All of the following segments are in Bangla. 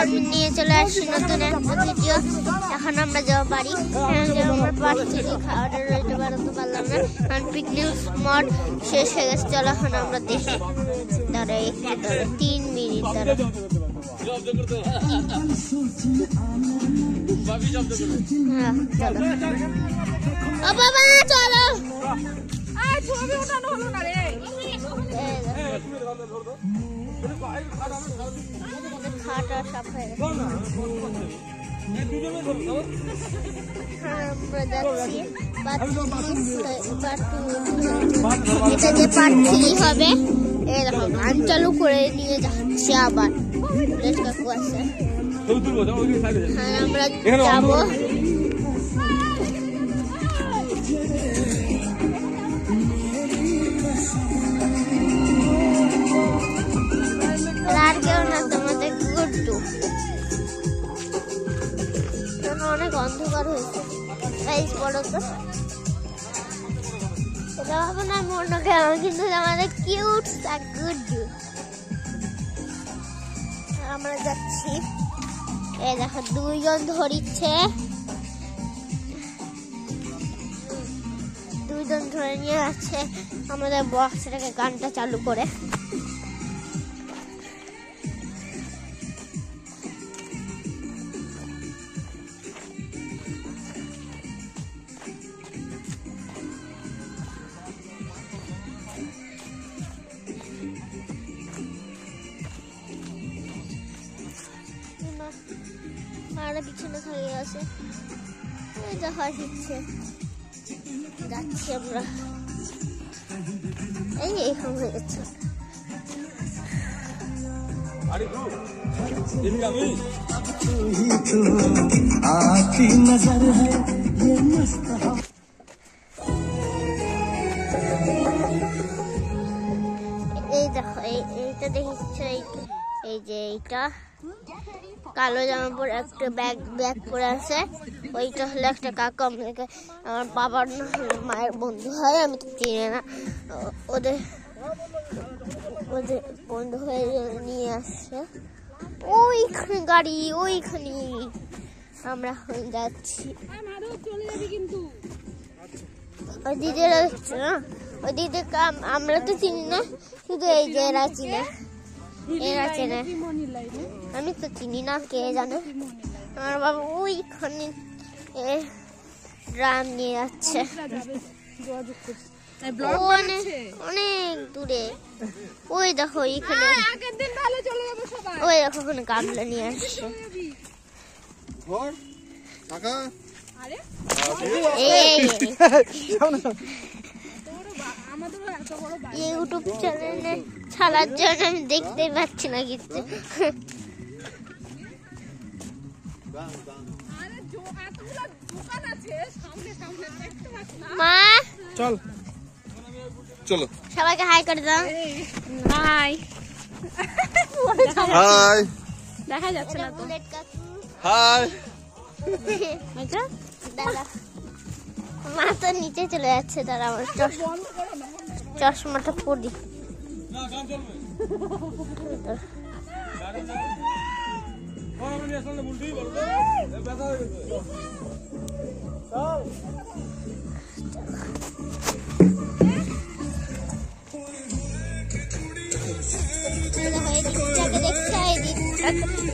আমি নিয়ে চলে আসছি নতুন একটা ভিডিও। এখন আমরা যাবো বাড়ি। আমরা পাচ্ছি খাওয়াটা রইতে পারতে পারলাম না, কারণ পিকনিক স্পট শেষ হয়ে গেছে। চলো এখন আমরা দেখি। দাঁড়া একটু দাঁড়া, 3 মিনিট দাঁড়া। হ্যাঁ চলো বাবা, চলো। খাটা সাপ হয়ে গেছে। আমরা যাচ্ছি এটা যে পার্ট 3 হবে। এরকম গান চালু করে নিয়ে যাচ্ছি আবার। কাকু আছে, হ্যাঁ আমরা যাবো। আর কেউ না, তোমাদের গুড্ডু। অনেক অন্ধকার হয়েছে, বলো তো এটা ভাবো না অন্য কেউ, কিন্তু আমাদের কিউট গুড্ডু। আমরা যাচ্ছি, এই দেখো 2 জন ধরিচ্ছে, 2 জন ধরে নিয়ে যাচ্ছে আমাদের বক্সটাকে গানটা চালু করে। মারা পিছনে খাইয়ে আছে, দেখা দিচ্ছে। যাচ্ছি আমরা, এইখানে হয়ে গেছে। এই দেখো, এইটা দেখিচ্ছ, এই যে এইটা কালো জামা পরে একটা ব্যাগ পরে আছে। ওইটা হলো একটা কাকা, আমার বাবার মায়ের বন্ধু হয়, আমি তো চিনি না। ওদের বন্ধু হয়ে নিয়ে আসছে। ওইখানে গাড়ি, ওইখানে আমরা যাচ্ছি। ওই দিদিরা দেখছো না, ওই দিদি আমরা তো চিনি না, শুধু এই যে এরা চিনে, এরা চেনে। আমি তো চিনি না, কে জানে। আমার বাবা ওইখানে ড্রাম নিয়ে যাচ্ছে, অনেক দূরে। ওই দেখো এইখানে, ওই দেখো ওখানে গামলা নিয়ে আসছে। ইউটিউব চ্যানেলে ছাড়ার জন্য আমি দেখতে পাচ্ছি না কিছু। মা চল, চলো সবাইকে হাই করে দাও। হাই হাই, দেখা যাচ্ছে না তো। হাই, মা তো নিচে চলে যাচ্ছে। তারা আমার চশমাটা পরি।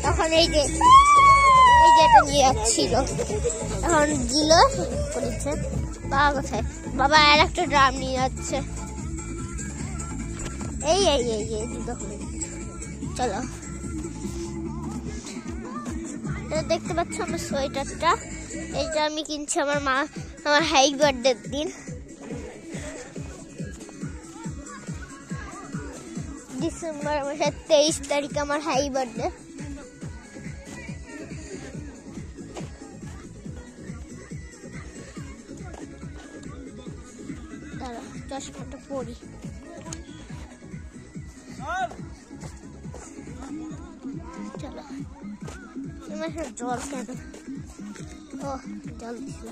তখন এই যে এটা নিয়ে যাচ্ছিল, এখন গিল করেছে। বাবা কোথায়? বাবা আর একটা ড্রাম নিয়ে যাচ্ছে। এই দুটো। চলো, দেখতে পাচ্ছ আমার সোয়েটারটা, এইটা আমি কিনছি আমার হাই বার্থডের দিন। ডিসেম্বর মাসের 23 তারিখ আমার হাই বার্থডে। দাঁড়া, চশমাটা পরি। চলো, জল কেন? ও জল দিছিল।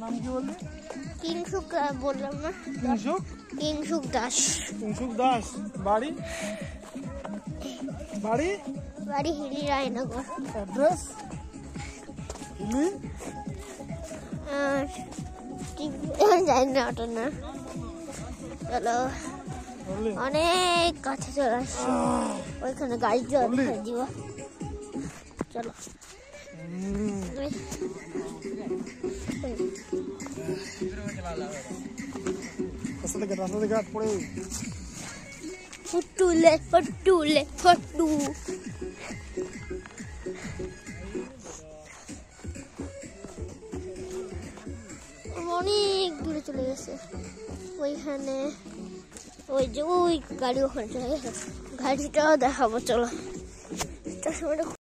নাম কি বললি? কিংসুক বললাম না? কিংসুক দাস। কিংসুক দাস, বাড়ি বাড়ি বাড়ি হিলি রায়নগর। অ্যাড্রেস হিলি আর জানি না ওটা না। চলো অনেক কাছে চলে আসছি, ওইখানে গাড়ি চলে দিব। চলো রাস্তা থেকে পড়ে ফটুলে ফটুলে ফটু। অনেক দূরে চলে গেছে, ওইখানে ওই যে ওই গাড়ি ওখানে চলে গেছে, গাড়িটাও দেখাবো। চলো